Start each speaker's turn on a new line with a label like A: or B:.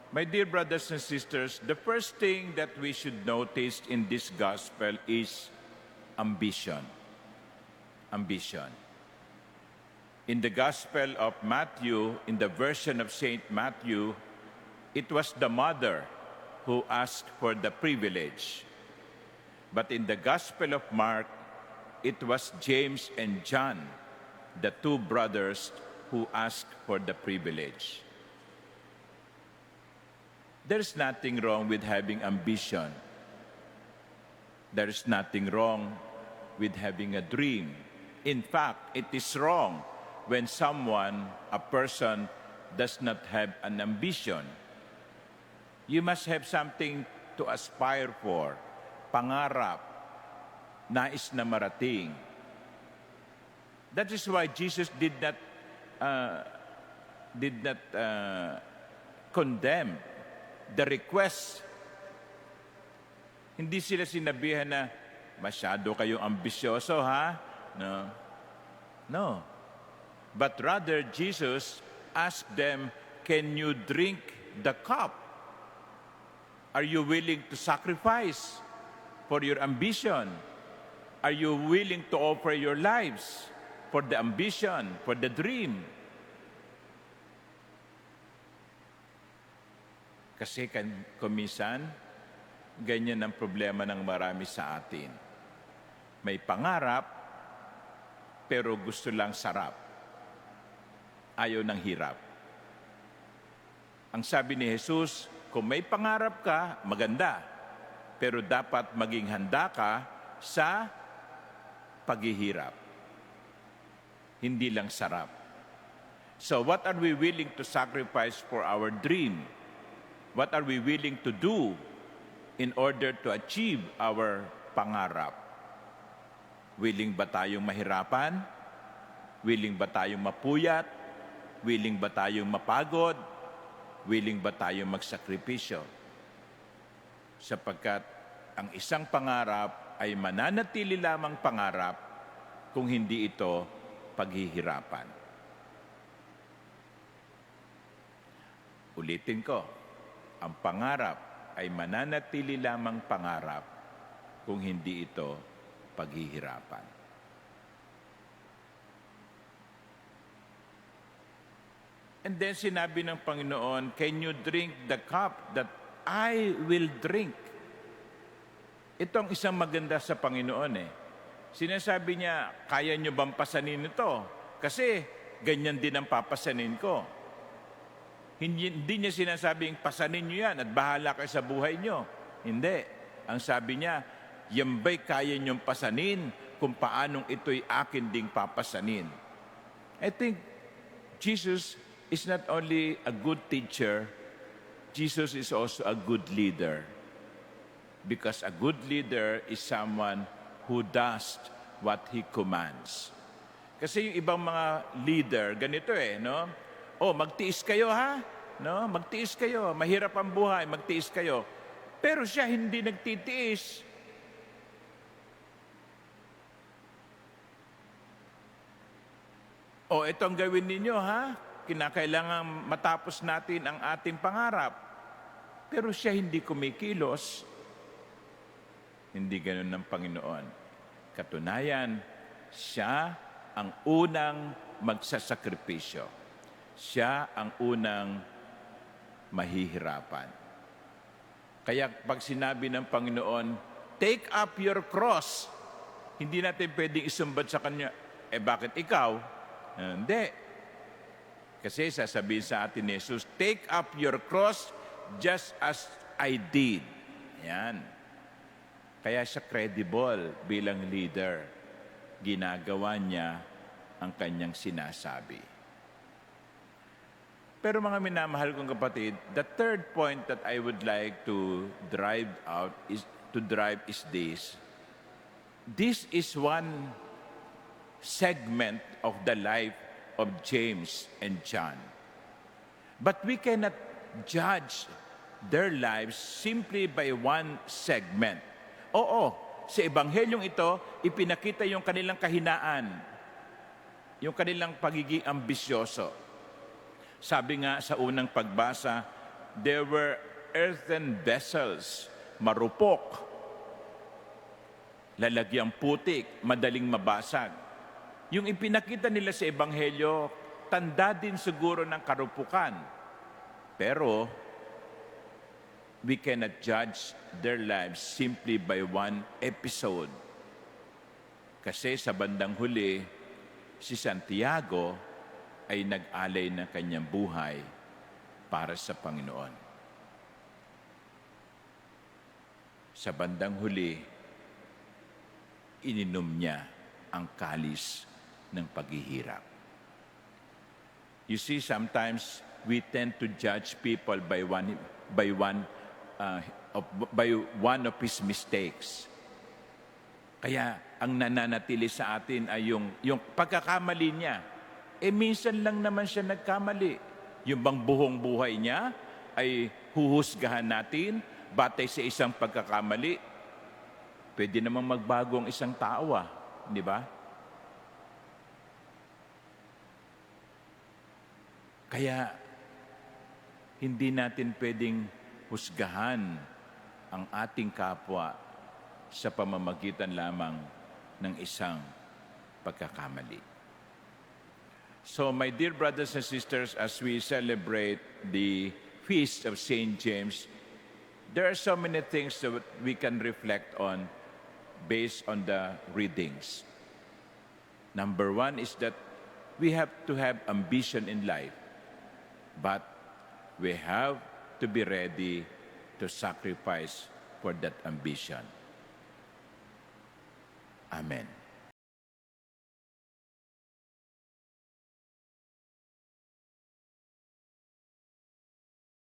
A: My dear brothers and sisters, the first thing that we should notice in this gospel is ambition. Ambition. In the Gospel of Matthew, in the version of Saint Matthew, it was the mother who asked for the privilege. But in the Gospel of Mark, it was James and John, the two brothers, who asked for the privilege. There's nothing wrong with having ambition. There's nothing wrong with having a dream. In fact, it is wrong when someone, a person, does not have an ambition. You must have something to aspire for, pangarap, nais na marating. That is why Jesus did not condemn the request. Hindi sila sinabihan na, masyado kayong ambisyoso, ha? No. No. But rather, Jesus asked them, can you drink the cup? Are you willing to sacrifice for your ambition? Are you willing to offer your lives for the ambition, for the dream? Kasi kuminsan, ganyan ang problema ng marami sa atin. May pangarap, pero gusto lang sarap. Ayaw ng hirap. Ang sabi ni Jesus, kung may pangarap ka, maganda. Pero dapat maging handa ka sa paghihirap. Hindi lang sarap. So what are we willing to sacrifice for our dream? What are we willing to do in order to achieve our pangarap? Willing ba tayong mahirapan? Willing ba tayong mapuyat? Willing ba tayong mapagod? Willing ba tayong magsakripisyo? Sapagkat ang isang pangarap ay mananatili lamang pangarap kung hindi ito paghihirapan. Ulitin ko, ang pangarap ay mananatili lamang pangarap kung hindi ito paghihirapan. And then sinabi ng Panginoon, can you drink the cup that I will drink? Ito ang isang maganda sa Panginoon eh. Sinasabi niya, kaya niyo bang pasanin ito? Kasi ganyan din ang papasanin ko. Hindi niya sinasabing pasanin niyo yan at bahala kayo sa buhay niyo. Hindi. Ang sabi niya, yan ba'y kaya niyong pasanin kung paanong ito'y akin ding papasanin? I think Jesus is not only a good teacher, Jesus is also a good leader. Because a good leader is someone who does what he commands. Kasi yung ibang mga leader, ganito eh, no? Oh, magtiis kayo ha? No? Magtiis kayo. Mahirap ang buhay, magtiis kayo. Pero siya hindi nagtitiis. Oh, itong gawin ninyo ha? Kinakailangan matapos natin ang ating pangarap. Pero siya hindi kumikilos. Hindi ganun ng Panginoon. Katunayan, siya ang unang magsasakripisyo. Siya ang unang mahihirapan. Kaya pag sinabi ng Panginoon, take up your cross, hindi natin pwedeng isumbat sa Kanya, bakit ikaw? Hindi. Kasi sasabihin sa atin ni Jesus, take up your cross just as I did. Yan. Kaya siya credible bilang leader. Ginagawa niya ang kanyang sinasabi. Pero mga minamahal kong kapatid, the third point that I would like to drive is this. This is one segment of the life of James and John. But we cannot judge their lives simply by one segment. Oo, sa Ebanghelyong ito, ipinakita yung kanilang kahinaan, yung kanilang pagiging ambisyoso. Sabi nga sa unang pagbasa, There were earthen vessels, marupok, lalagyang putik, madaling mabasag. Yung ipinakita nila sa Ebanghelyo, tanda din siguro ng karupukan. Pero, we cannot judge their lives simply by one episode. Kasi sa bandang huli, si Santiago ay nag-alay ng kanyang buhay para sa Panginoon. Sa bandang huli, ininom niya ang kalis ng paghihirap. You see, sometimes we tend to judge people by one of his mistakes. Kaya ang nananatili sa atin ay yung pagkakamali niya. Minsan lang naman siya nagkamali. Yung bang buhong buhay niya ay huhusgahan natin batay sa isang pagkakamali. Pwede namang magbago ang isang tao, di ba? Kaya hindi natin pwedeng husgahan ang ating kapwa sa pamamagitan lamang ng isang pagkakamali. So, my dear brothers and sisters, as we celebrate the Feast of St. James, there are so many things that we can reflect on based on the readings. Number one is that we have to have ambition in life, but we have to be ready to sacrifice for that ambition. Amen.